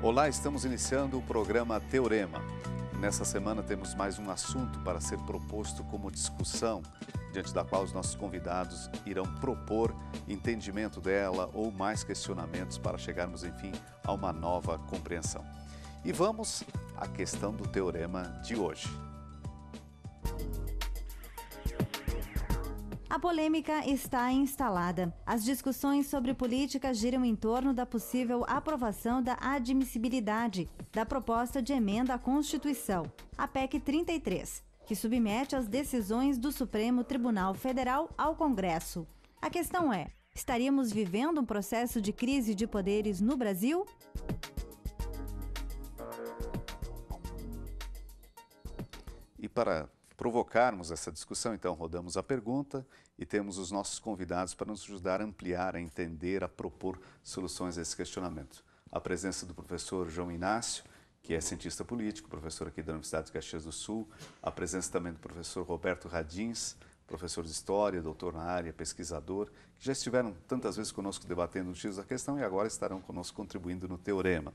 Olá, estamos iniciando o programa Teorema. Nessa semana temos mais um assunto para ser proposto como discussão, diante da qual os nossos convidados irão propor entendimento dela ou mais questionamentos para chegarmos, enfim, a uma nova compreensão. E vamos à questão do teorema de hoje. A polêmica está instalada. As discussões sobre política giram em torno da possível aprovação da admissibilidade da proposta de emenda à Constituição, a PEC 33, que submete as decisões do Supremo Tribunal Federal ao Congresso. A questão é: estaríamos vivendo um processo de crise de poderes no Brasil? E para provocarmos essa discussão, então, rodamos a pergunta e temos os nossos convidados para nos ajudar a ampliar, a entender, a propor soluções a esse questionamento. A presença do professor João Inácio, que é cientista político, professor aqui da Universidade de Caxias do Sul, a presença também do professor Roberto Radins, professor de História, doutor na área, pesquisador, que já estiveram tantas vezes conosco debatendo os X da questão e agora estarão conosco contribuindo no Teorema.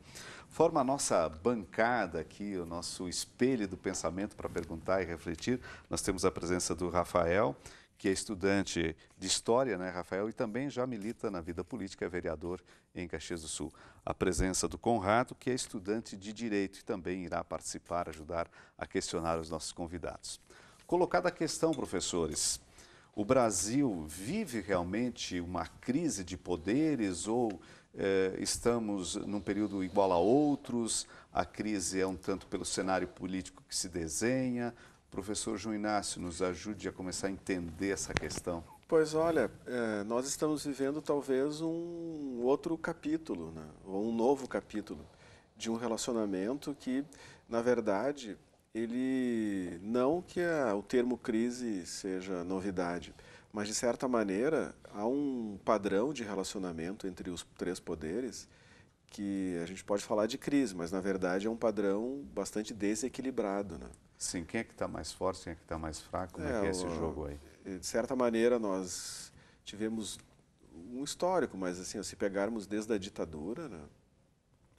Forma a nossa bancada aqui, o nosso espelho do pensamento para perguntar e refletir. Nós temos a presença do Rafael, que é estudante de História, né, Rafael, e também já milita na vida política, é vereador em Caxias do Sul. A presença do Conrado, que é estudante de Direito e também irá participar, ajudar a questionar os nossos convidados. Colocada a questão, professores, o Brasil vive realmente uma crise de poderes ou estamos num período igual a outros? A crise é um tanto pelo cenário político que se desenha. Professor João Inácio, nos ajude a começar a entender essa questão. Pois olha, nós estamos vivendo talvez um outro capítulo, né? Ou um novo capítulo de um relacionamento que, na verdade, ele não que o termo crise seja novidade, mas de certa maneira há um padrão de relacionamento entre os três poderes que a gente pode falar de crise, mas na verdade é um padrão bastante desequilibrado, né? Sim, quem é que está mais forte, quem é que está mais fraco, como é que é esse jogo aí? De certa maneira nós tivemos um histórico, mas assim, se pegarmos desde a ditadura, né?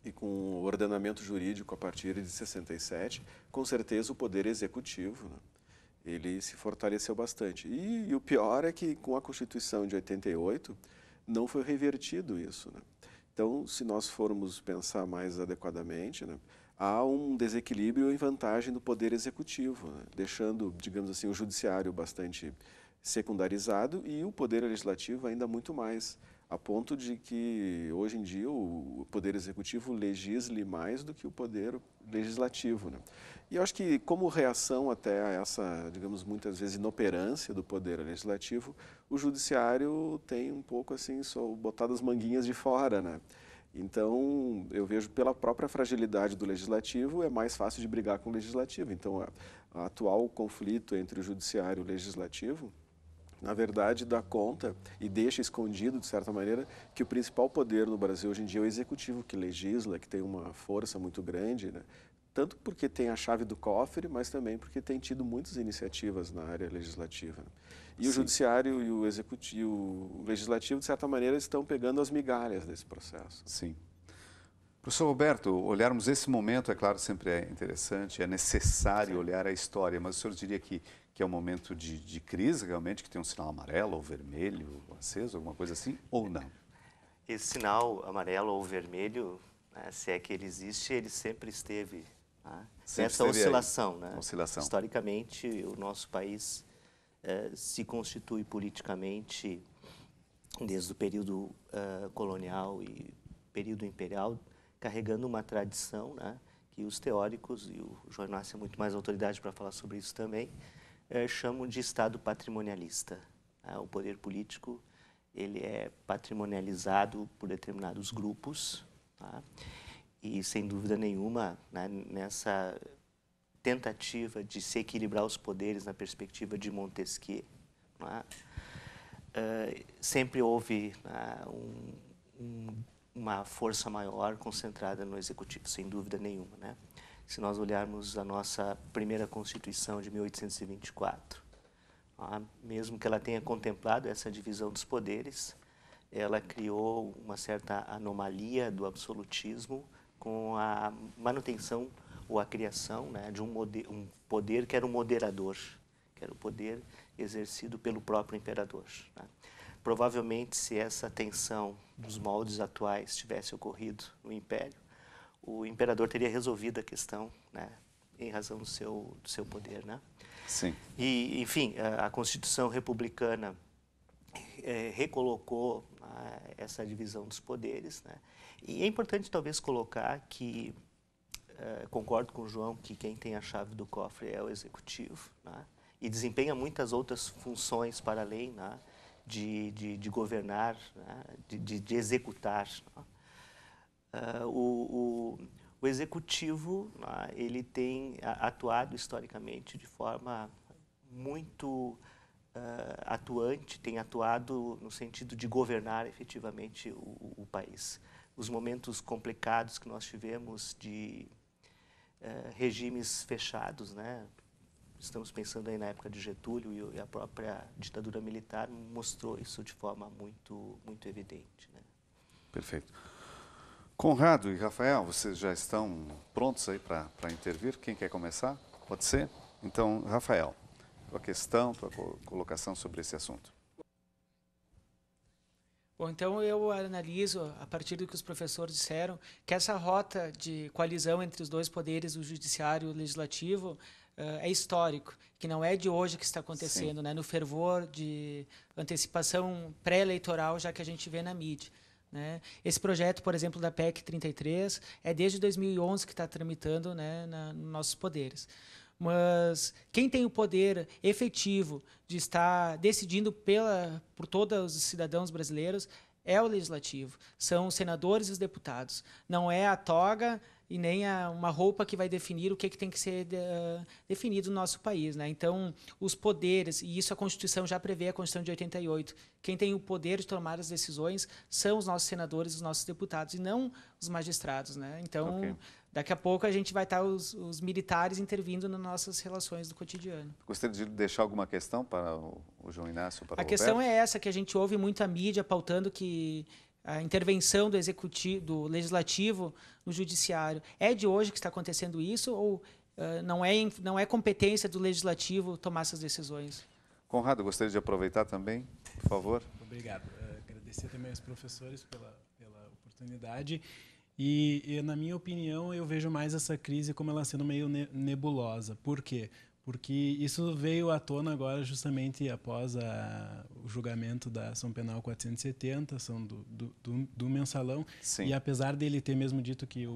E com o ordenamento jurídico a partir de 67, com certeza o poder executivo, né, ele se fortaleceu bastante. E o pior é que com a Constituição de 88 não foi revertido isso, né? Então, se nós formos pensar mais adequadamente, né, há um desequilíbrio em vantagem do poder executivo, né, deixando, digamos assim, o judiciário bastante secundarizado e o poder legislativo ainda muito mais, a ponto de que, hoje em dia, o Poder Executivo legisle mais do que o Poder Legislativo, né? E eu acho que, como reação até a essa, digamos, muitas vezes inoperância do Poder Legislativo, o Judiciário tem um pouco, assim, só botado as manguinhas de fora, né? Então, eu vejo pela própria fragilidade do Legislativo, é mais fácil de brigar com o Legislativo. Então, a atual conflito entre o Judiciário e o Legislativo, na verdade, dá conta e deixa escondido, de certa maneira, que o principal poder no Brasil hoje em dia é o executivo, que legisla, que tem uma força muito grande, né? Tanto porque tem a chave do cofre, mas também porque tem tido muitas iniciativas na área legislativa, né? E Sim. O judiciário e o executivo, o legislativo, de certa maneira, estão pegando as migalhas desse processo. Sim. Professor Roberto, olharmos esse momento, é claro, sempre é interessante, é necessário Sim. olhar a história, mas o senhor diria que é um momento de crise, realmente, que tem um sinal amarelo ou vermelho, aceso, alguma coisa assim, ou não? Esse sinal amarelo ou vermelho, né, se é que ele existe, ele sempre esteve, né, nessa oscilação, né? Oscilação. Historicamente, o nosso país se constitui politicamente desde o período colonial e período imperial, carregando uma tradição, né, que os teóricos, e o João Inácio é muito mais autoridade para falar sobre isso também, chamam de Estado patrimonialista. O poder político ele é patrimonializado por determinados grupos, tá? E, sem dúvida nenhuma, né, nessa tentativa de se equilibrar os poderes na perspectiva de Montesquieu, né, sempre houve uma força maior concentrada no executivo, sem dúvida nenhuma, né? Se nós olharmos a nossa primeira Constituição de 1824, mesmo que ela tenha contemplado essa divisão dos poderes, ela criou uma certa anomalia do absolutismo com a manutenção ou a criação, né, de um poder que era um moderador, que era o poder exercido pelo próprio imperador, né? Provavelmente, se essa tensão dos moldes atuais tivesse ocorrido no Império, o imperador teria resolvido a questão, né, em razão do seu poder, né? Sim. E, enfim, a Constituição republicana recolocou essa divisão dos poderes, né? E é importante talvez colocar que concordo com o João que quem tem a chave do cofre é o executivo, né? E desempenha muitas outras funções para além, né, de governar, né, de executar, né? O executivo, né, ele tem atuado historicamente de forma muito atuante, tem atuado no sentido de governar efetivamente o país. Os momentos complicados que nós tivemos de regimes fechados, né? Estamos pensando aí na época de Getúlio e a própria ditadura militar mostrou isso de forma muito evidente, né? Perfeito. Conrado e Rafael, vocês já estão prontos aí para intervir? Quem quer começar? Pode ser? Então, Rafael, tua questão, tua colocação sobre esse assunto. Bom, então eu analiso, a partir do que os professores disseram, que essa rota de coalizão entre os dois poderes, o judiciário e o legislativo, é histórico, que não é de hoje que está acontecendo, né, no fervor de antecipação pré-eleitoral, já que a gente vê na mídia, né? Esse projeto, por exemplo, da PEC 33, é desde 2011 que está tramitando, né, nos nossos poderes. Mas quem tem o poder efetivo de estar decidindo por todos os cidadãos brasileiros é o legislativo, são os senadores e os deputados. Não é a toga e nem uma roupa que vai definir o que tem que ser definido no nosso país, né? Então, os poderes, e isso a Constituição já prevê, a Constituição de 88, quem tem o poder de tomar as decisões são os nossos senadores, os nossos deputados, e não os magistrados, né? Então, daqui a pouco a gente vai estar os militares intervindo nas nossas relações do cotidiano. Gostaria de deixar alguma questão para o João Inácio, para o Roberto? A questão é essa, que a gente ouve muito a mídia pautando que a intervenção do executivo, do legislativo no judiciário. É de hoje que está acontecendo isso ou não é competência do legislativo tomar essas decisões? Conrado, gostaria de aproveitar também, por favor. Obrigado. Agradecer também aos professores pela oportunidade. E, na minha opinião, eu vejo mais essa crise como ela sendo meio nebulosa. Por quê? Porque isso veio à tona agora justamente após o julgamento da ação penal 470, ação do mensalão. Sim. E apesar dele ter mesmo dito que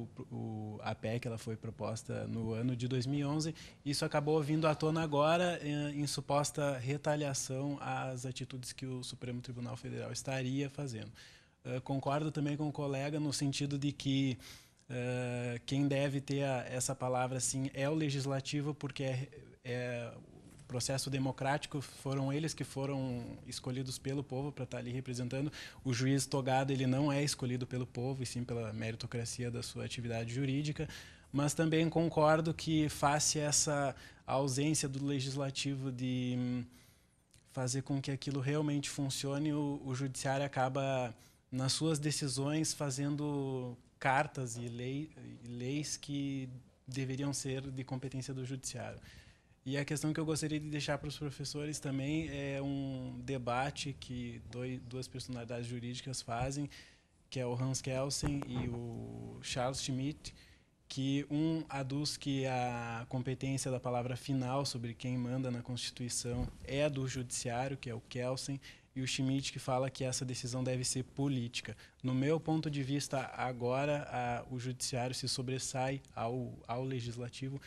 a PEC ela foi proposta no ano de 2011, isso acabou vindo à tona agora em suposta retaliação às atitudes que o Supremo Tribunal Federal estaria fazendo. Concordo também com o colega no sentido de que quem deve ter essa palavra assim, é o legislativo, porque o processo democrático, foram eles que foram escolhidos pelo povo para estar ali representando. O juiz togado ele não é escolhido pelo povo, e sim pela meritocracia da sua atividade jurídica. Mas também concordo que, face essa ausência do legislativo de fazer com que aquilo realmente funcione, o judiciário acaba, nas suas decisões, fazendo cartas e leis que deveriam ser de competência do judiciário. E a questão que eu gostaria de deixar para os professores também é um debate que duas personalidades jurídicas fazem, que é o Hans Kelsen e o Charles Schmitt, que um aduz que a competência da palavra final sobre quem manda na Constituição é a do judiciário, que é o Kelsen, e o Schmitt, que fala que essa decisão deve ser política. No meu ponto de vista, agora o judiciário se sobressai ao legislativo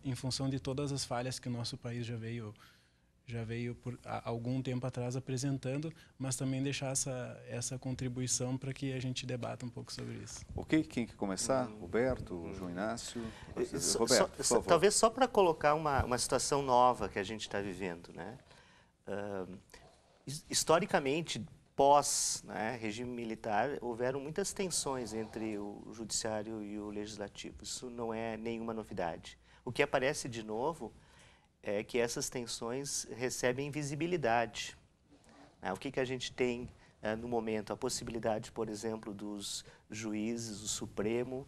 em função de todas as falhas que o nosso país já veio por algum tempo atrás apresentando, mas também deixar essa contribuição para que a gente debata um pouco sobre isso. Ok, quem quer começar? Roberto, João Inácio? Roberto, por favor. Talvez só para colocar uma situação nova que a gente está vivendo, né? Historicamente, pós, né, regime militar, houveram muitas tensões entre o judiciário e o legislativo. Isso não é nenhuma novidade. O que aparece de novo é que essas tensões recebem visibilidade. O que a gente tem no momento? A possibilidade, por exemplo, dos juízes, o Supremo,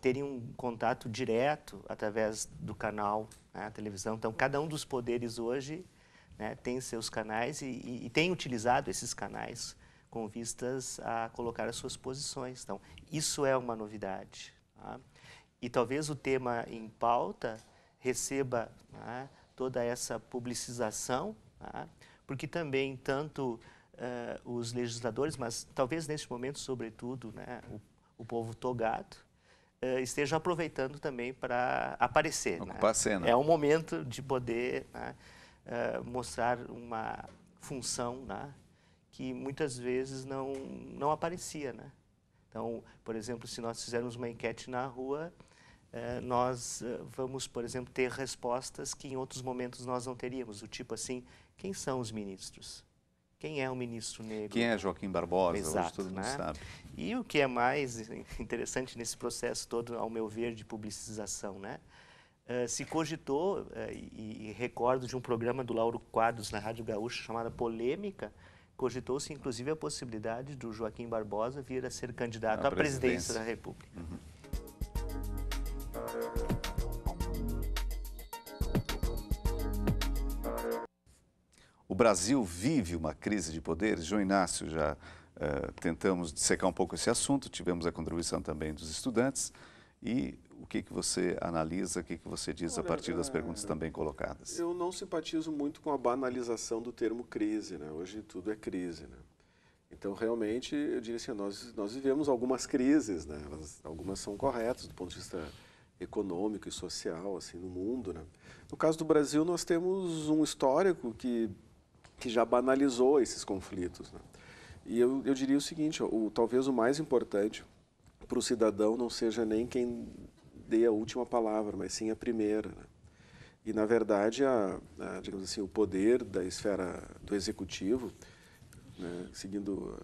terem um contato direto através do canal, né, a televisão. Então, cada um dos poderes hoje, né, tem seus canais e tem utilizado esses canais com vistas a colocar as suas posições. Então, isso é uma novidade. Tá? E talvez o tema em pauta receba, né, toda essa publicização, tá? Porque também tanto os legisladores, mas talvez neste momento, sobretudo, né, o povo togado, esteja aproveitando também para aparecer. Ocupar a cena. É um momento de poder, né, mostrar uma função, né, que muitas vezes não aparecia. Né? Então, por exemplo, se nós fizermos uma enquete na rua, nós vamos, por exemplo, ter respostas que em outros momentos nós não teríamos, do tipo assim, quem são os ministros? Quem é o ministro negro? Quem é Joaquim Barbosa? Exato, hoje todo mundo né? sabe. E o que é mais interessante nesse processo todo, ao meu ver, de publicização, né? Se cogitou, e recordo de um programa do Lauro Quadros na Rádio Gaúcha chamado Polêmica, cogitou-se inclusive a possibilidade do Joaquim Barbosa vir a ser candidato à presidência da República. Uhum. O Brasil vive uma crise de poderes. João Inácio, já tentamos dissecar um pouco esse assunto, tivemos a contribuição também dos estudantes. E o que você analisa, o que você diz a partir das perguntas também colocadas? Eu não simpatizo muito com a banalização do termo crise, né? Hoje tudo é crise, né? Então, realmente, eu diria assim, nós vivemos algumas crises, né? Algumas são corretas do ponto de vista econômico e social, assim, no mundo, né? No caso do Brasil, nós temos um histórico que já banalizou esses conflitos, né? E eu diria o seguinte, talvez o mais importante para o cidadão não seja nem quem dê a última palavra, mas sim a primeira, né? E, na verdade, digamos assim, o poder da esfera do executivo, né, seguindo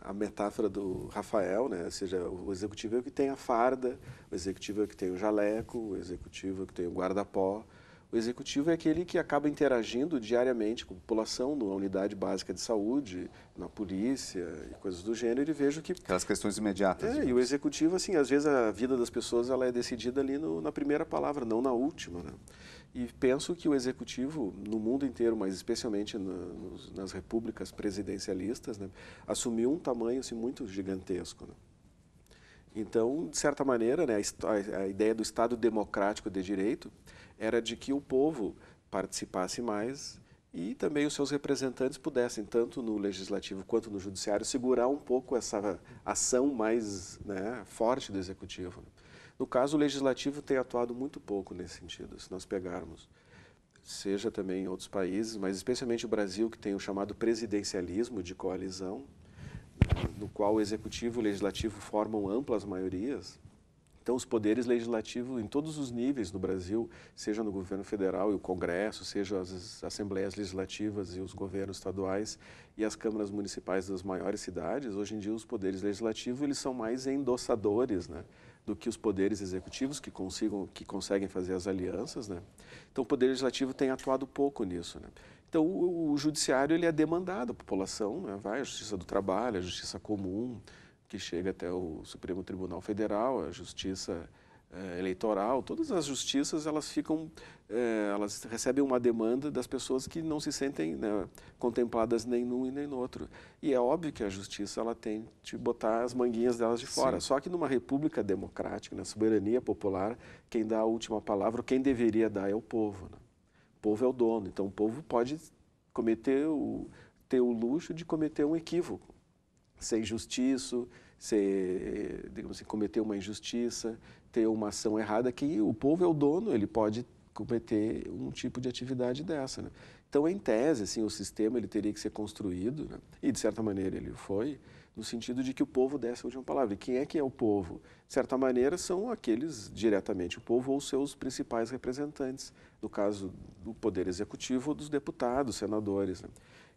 a metáfora do Rafael, né, ou seja, o executivo é o que tem a farda, o executivo é o que tem o jaleco, o executivo é o que tem o guarda-pó. O executivo é aquele que acaba interagindo diariamente com a população, na unidade básica de saúde, na polícia e coisas do gênero, e vejo que... Aquelas questões imediatas. E o executivo, assim, às vezes a vida das pessoas ela é decidida ali na primeira palavra, não na última, né? E penso que o executivo, no mundo inteiro, mas especialmente nas repúblicas presidencialistas, né, assumiu um tamanho assim, muito gigantesco, né? Então, de certa maneira, né, a ideia do Estado democrático de direito era de que o povo participasse mais e também os seus representantes pudessem, tanto no legislativo quanto no judiciário, segurar um pouco essa ação mais, né, forte do executivo. No caso, o legislativo tem atuado muito pouco nesse sentido, se nós pegarmos, seja também em outros países, mas especialmente o Brasil, que tem o chamado presidencialismo de coalizão, no qual o executivo e o legislativo formam amplas maiorias. Então, os poderes legislativos em todos os níveis no Brasil, seja no governo federal e o Congresso, seja as assembleias legislativas e os governos estaduais e as câmaras municipais das maiores cidades, hoje em dia os poderes legislativos eles são mais endossadores, né, do que os poderes executivos que conseguem fazer as alianças, né? Então, o poder legislativo tem atuado pouco nisso, né? Então, o judiciário ele é demandado, a população, né, vai à Justiça do Trabalho, a Justiça Comum, que chega até o Supremo Tribunal Federal, a Justiça Eleitoral, todas as justiças elas elas recebem uma demanda das pessoas que não se sentem, né, contempladas nem num e nem no outro. E é óbvio que a justiça ela tem de botar as manguinhas delas de fora. Sim. Só que numa república democrática, na soberania popular, quem dá a última palavra, quem deveria dar é o povo, né? O povo é o dono, então o povo pode ter o luxo de cometer um equívoco, ser injustiço, digamos assim, cometer uma injustiça, ter uma ação errada, que o povo é o dono, ele pode cometer um tipo de atividade dessa, né? Então, em tese, assim, o sistema ele teria que ser construído, né? E, de certa maneira, ele foi, no sentido de que o povo desse a última palavra. E quem é que é o povo? De certa maneira, são aqueles, diretamente, o povo ou os seus principais representantes, no caso do Poder Executivo ou dos deputados, senadores, né?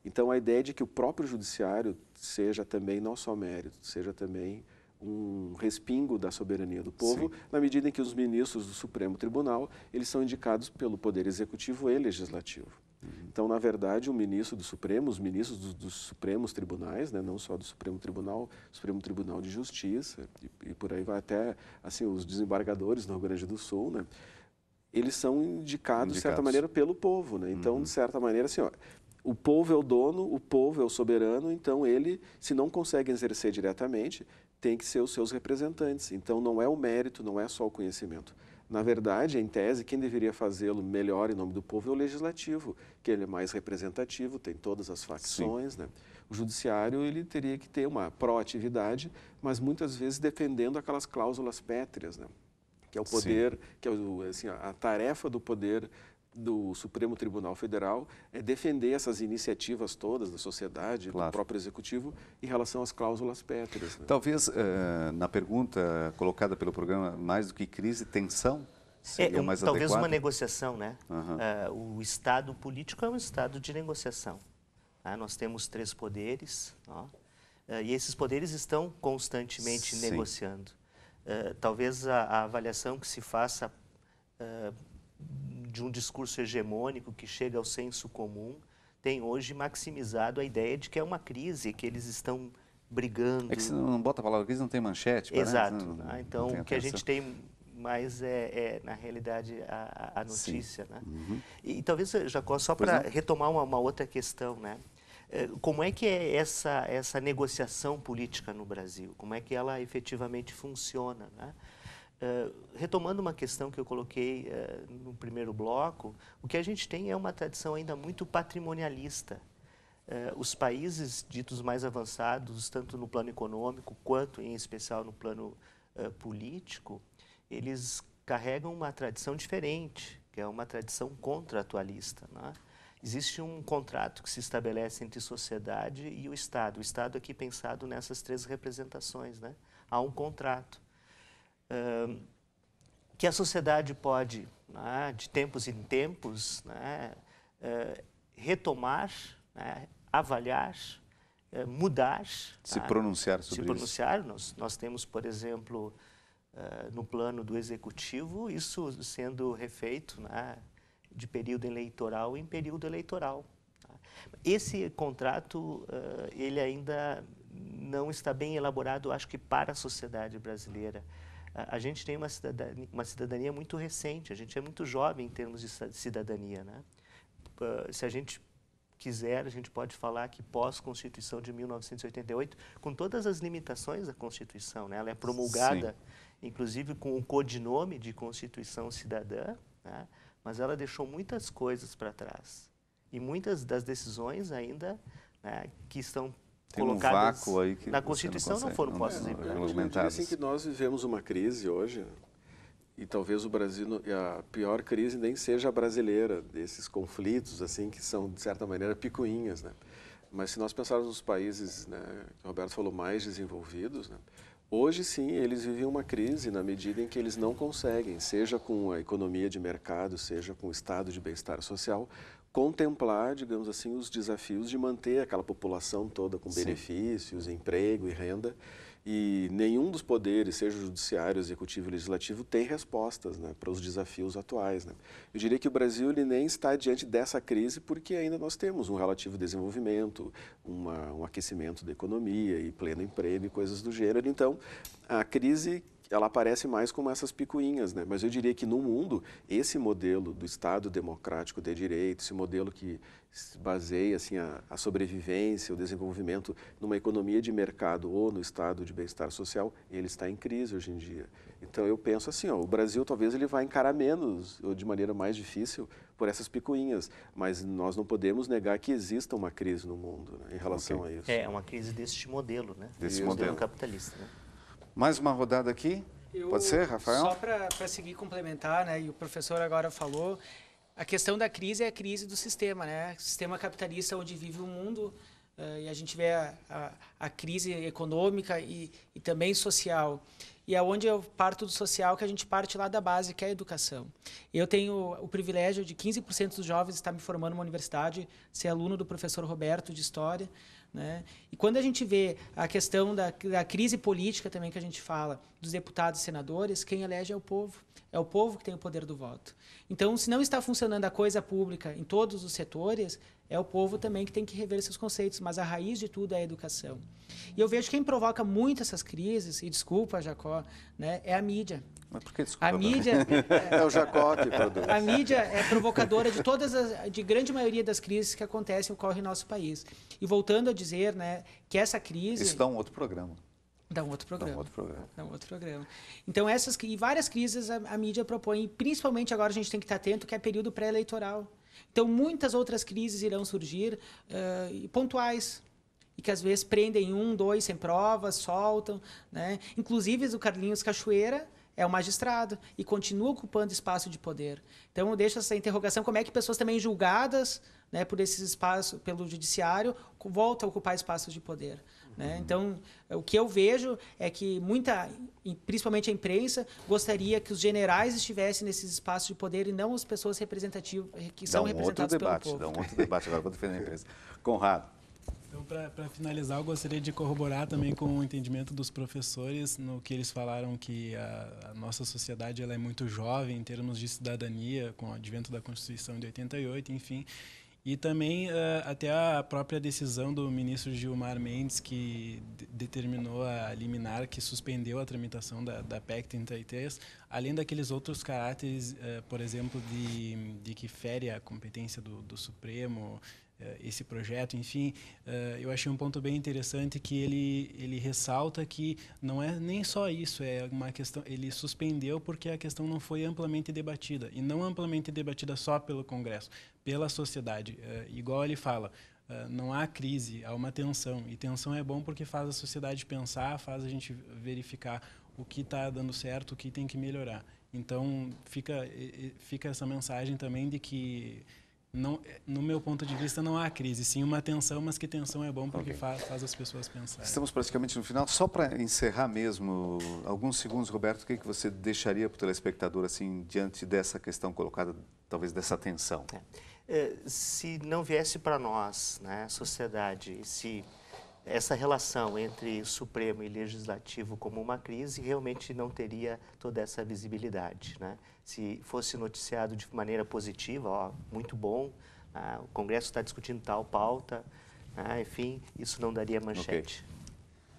Então, a ideia de que o próprio judiciário seja também, não só mérito, seja também um respingo da soberania do povo, sim, na medida em que os ministros do Supremo Tribunal, eles são indicados pelo Poder Executivo e Legislativo. Então, na verdade, o ministro do Supremo, os ministros dos Supremos Tribunais, né, não só do Supremo Tribunal de Justiça, e por aí vai até assim, os desembargadores no Rio Grande do Sul, né, eles são indicados, de certa maneira, pelo povo. Né? Então, de certa maneira, assim, ó, o povo é o dono, o povo é o soberano, então ele, se não consegue exercer diretamente, tem que ser os seus representantes. Então, não é o mérito, não é só o conhecimento. Na verdade, em tese, quem deveria fazê-lo melhor em nome do povo é o legislativo, que ele é mais representativo, tem todas as facções, né? O judiciário ele teria que ter uma proatividade, mas muitas vezes defendendo aquelas cláusulas pétreas, né? Que é o poder, sim, que é assim, a tarefa do poder do Supremo Tribunal Federal é defender essas iniciativas todas da sociedade, claro, do próprio Executivo, em relação às cláusulas pétreas. Né? Talvez, na pergunta colocada pelo programa, mais do que crise, tensão seria mais talvez adequado? Uma negociação, né? O Estado político é um Estado de negociação. Nós temos 3 poderes, e esses poderes estão constantemente, sim, negociando. Talvez a avaliação que se faça de um discurso hegemônico que chega ao senso comum, tem hoje maximizado a ideia de que é uma crise, que eles estão brigando. É que se não bota a palavra crise, não tem manchete. Exato. Não, então, o que a gente tem mais na realidade, a notícia. Né? E talvez, Jacó, só para retomar uma outra questão, né? Como é que é essa negociação política no Brasil? Como é que ela efetivamente funciona, né? Retomando uma questão que eu coloquei no primeiro bloco, o que a gente tem é uma tradição ainda muito patrimonialista. Os países ditos mais avançados, tanto no plano econômico quanto, em especial, no plano político, eles carregam uma tradição diferente, que é uma tradição contratualista, né? Existe um contrato que se estabelece entre sociedade e o Estado. O Estado aqui pensado nessas 3 representações, né? Há um contrato. Que a sociedade pode, né, de tempos em tempos, né, retomar, né, avaliar, mudar. Se pronunciar sobre isso. Nós temos, por exemplo, no plano do Executivo, isso sendo refeito, né, de período eleitoral em período eleitoral. Esse contrato, ele ainda não está bem elaborado, acho que para a sociedade brasileira. A gente tem uma cidadania muito recente, a gente é muito jovem em termos de cidadania, né? Se a gente quiser, a gente pode falar que pós-Constituição de 1988, com todas as limitações da Constituição, né? Ela é promulgada, sim, inclusive com o codinome de Constituição Cidadã, né? Mas ela deixou muitas coisas para trás. E muitas das decisões ainda, né, que estão colocadas vácuo aí que na Constituição não foram postas em prática. Eu diria assim que nós vivemos uma crise hoje, e talvez o Brasil, a pior crise nem seja a brasileira, desses conflitos assim que são, de certa maneira, picuinhas, né? Mas se nós pensarmos nos países, né, que o Roberto falou, mais desenvolvidos, né, hoje sim eles vivem uma crise na medida em que eles não conseguem, seja com a economia de mercado, seja com o estado de bem-estar social, contemplar, digamos assim, os desafios de manter aquela população toda com, sim, benefícios, emprego e renda. E nenhum dos poderes, seja o judiciário, executivo e legislativo, tem respostas, né, para os desafios atuais, né? Eu diria que o Brasil ele nem está diante dessa crise porque ainda nós temos um relativo desenvolvimento, um aquecimento da economia e pleno emprego e coisas do gênero. Então, a crise ela aparece mais como essas picuinhas, né? Mas eu diria que no mundo, esse modelo do Estado democrático de direito, esse modelo que baseia assim, a sobrevivência, o desenvolvimento numa economia de mercado ou no estado de bem-estar social, ele está em crise hoje em dia. Então eu penso assim, o Brasil talvez ele vai encarar menos, ou de maneira mais difícil, por essas picuinhas, mas nós não podemos negar que exista uma crise no mundo, né, em relação a isso. É uma crise deste modelo, né? Desse modelo capitalista, né? Mais uma rodada aqui? Pode ser, Rafael? Só para seguir complementar, né, e o professor agora falou, a questão da crise é a crise do sistema, né? Sistema capitalista onde vive o mundo, e a gente vê a crise econômica e também social. E é onde eu parto do social, que a gente parte lá da base, que é a educação. Eu tenho o privilégio de 15% dos jovens estar me formando numa universidade, ser aluno do professor Roberto de História, né? E quando a gente vê a questão da crise política também que a gente fala, dos deputados e senadores, quem elege é o povo. É o povo que tem o poder do voto. Então, se não está funcionando a coisa pública em todos os setores, é o povo também que tem que rever seus conceitos, mas a raiz de tudo é a educação. E eu vejo que quem provoca muito essas crises, e desculpa, Jacó, né, é a mídia. Mas por que desculpa? A mídia é o Jacó que produz. A mídia é provocadora de grande maioria das crises que acontecem e ocorrem no nosso país. E voltando a dizer, né, que essa crise... Isso dá um outro programa. Dá um outro programa. Dá um outro programa. Dá um outro programa. Então, e várias crises a mídia propõe, principalmente agora a gente tem que estar atento, que é período pré-eleitoral. Então, muitas outras crises irão surgir, pontuais, e que às vezes prendem 1, 2 sem provas, soltam, né? Inclusive, o Carlinhos Cachoeira é um magistrado e continua ocupando espaço de poder. Então, eu deixo essa interrogação, como é que pessoas também julgadas, né, por esses espaços, pelo judiciário, voltam a ocupar espaços de poder. Né? Então, o que eu vejo é que principalmente a imprensa, gostaria que os generais estivessem nesses espaços de poder e não as pessoas representativas que são representadas pelo povo. Dá um outro debate, agora vou defender a imprensa. Conrado. Então, para finalizar, eu gostaria de corroborar também com o entendimento dos professores no que eles falaram que a nossa sociedade ela é muito jovem em termos de cidadania, com o advento da Constituição de 88, enfim. E também até a própria decisão do ministro Gilmar Mendes, que determinou a liminar que suspendeu a tramitação da PEC 33, além daqueles outros caráteres, por exemplo, de que fere a competência do Supremo, esse projeto, enfim, eu achei um ponto bem interessante que ele ressalta que não é nem só isso, é uma questão, ele suspendeu porque a questão não foi amplamente debatida, e não amplamente debatida só pelo Congresso, pela sociedade. Igual ele fala, não há crise, há uma tensão, e tensão é bom porque faz a sociedade pensar, faz a gente verificar o que está dando certo, o que tem que melhorar. Então, fica essa mensagem também de que não, no meu ponto de vista, não há crise, sim uma tensão, mas que tensão é bom porque faz as pessoas pensarem. Estamos praticamente no final. Só para encerrar mesmo, alguns segundos, Roberto, o que você deixaria para o telespectador assim, diante dessa questão colocada, talvez dessa tensão? Se não viesse para nós, né, sociedade, se essa relação entre Supremo e Legislativo como uma crise, realmente não teria toda essa visibilidade, né? Se fosse noticiado de maneira positiva, ó, muito bom, o Congresso está discutindo tal pauta, enfim, isso não daria manchete.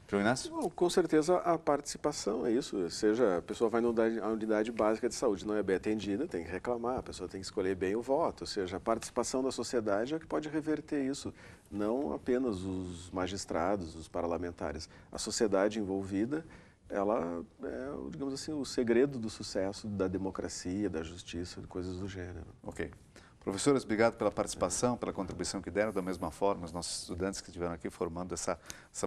João Inácio? Bom, com certeza a participação é isso, seja a pessoa vai na unidade básica de saúde, não é bem atendida, tem que reclamar, a pessoa tem que escolher bem o voto, ou seja, a participação da sociedade é que pode reverter isso, não apenas os magistrados, os parlamentares, a sociedade envolvida, ela é, digamos assim, o segredo do sucesso da democracia, da justiça, coisas do gênero. Ok. Professores, obrigado pela participação, pela contribuição que deram. Da mesma forma, os nossos estudantes que estiveram aqui formando essa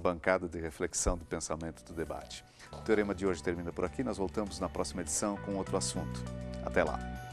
bancada de reflexão, do pensamento, do debate. O Teorema de hoje termina por aqui. Nós voltamos na próxima edição com outro assunto. Até lá.